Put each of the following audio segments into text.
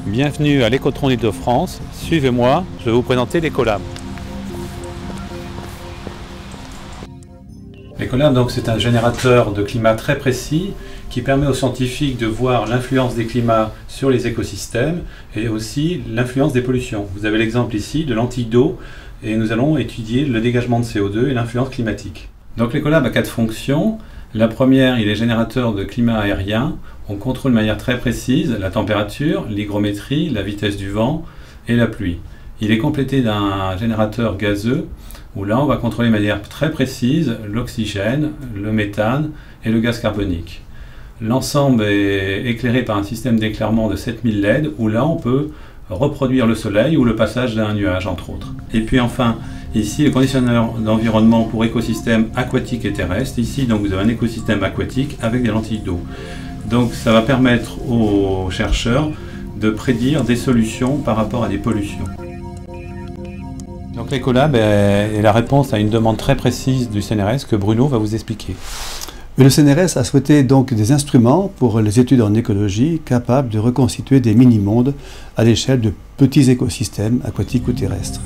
Bienvenue à l'Écotron d'Île-de-France. Suivez-moi, je vais vous présenter l'Ecolab. L'Ecolab, donc, c'est un générateur de climat très précis qui permet aux scientifiques de voir l'influence des climats sur les écosystèmes et aussi l'influence des pollutions. Vous avez l'exemple ici de lentilles d'eau et nous allons étudier le dégagement de CO2 et l'influence climatique. Donc l'Ecolab a 4 fonctions. La première, il est générateur de climat aérien. On contrôle de manière très précise la température, l'hygrométrie, la vitesse du vent et la pluie. Il est complété d'un générateur gazeux où là on va contrôler de manière très précise l'oxygène, le méthane et le gaz carbonique. L'ensemble est éclairé par un système d'éclairement de 7000 LED où là on peut reproduire le soleil ou le passage d'un nuage entre autres. Et puis enfin, ici le conditionneur d'environnement pour écosystèmes aquatiques et terrestres. Ici donc vous avez un écosystème aquatique avec des lentilles d'eau. Donc ça va permettre aux chercheurs de prédire des solutions par rapport à des pollutions. Donc l'Ecolab est la réponse à une demande très précise du CNRS que Bruno va vous expliquer. Le CNRS a souhaité donc des instruments pour les études en écologie capables de reconstituer des mini-mondes à l'échelle de petits écosystèmes aquatiques ou terrestres.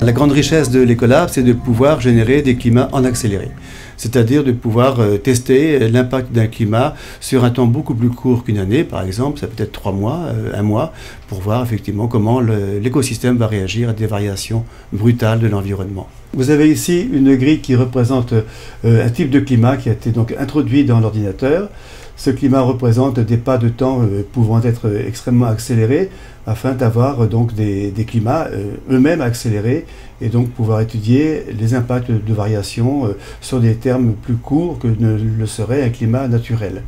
La grande richesse de l'Ecolab, c'est de pouvoir générer des climats en accéléré, c'est-à-dire de pouvoir tester l'impact d'un climat sur un temps beaucoup plus court qu'une année, par exemple, ça peut être 3 mois, 1 mois, pour voir effectivement comment l'écosystème va réagir à des variations brutales de l'environnement. Vous avez ici une grille qui représente un type de climat qui a été donc introduit dans l'ordinateur. Ce climat représente des pas de temps pouvant être extrêmement accélérés afin d'avoir donc des climats eux-mêmes accélérés et donc pouvoir étudier les impacts de variation sur des termes plus courts que ne le serait un climat naturel.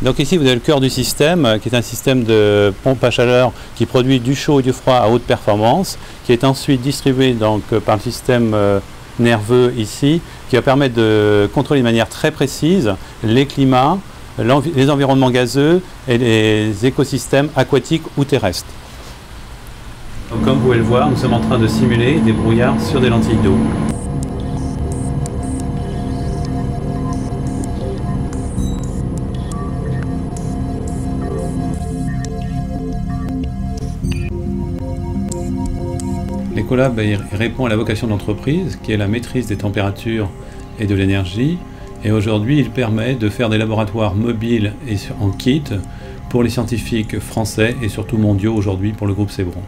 Donc ici vous avez le cœur du système qui est un système de pompe à chaleur qui produit du chaud et du froid à haute performance qui est ensuite distribué donc, par le système nerveux ici qui va permettre de contrôler de manière très précise les climats, les environnements gazeux et les écosystèmes aquatiques ou terrestres. Donc, comme vous pouvez le voir, nous sommes en train de simuler des brouillards sur des lentilles d'eau. L'Ecolab répond à la vocation de l'entreprise qui est la maîtrise des températures et de l'énergie. Et aujourd'hui, il permet de faire des laboratoires mobiles et en kit pour les scientifiques français et surtout mondiaux aujourd'hui pour le groupe Sebron.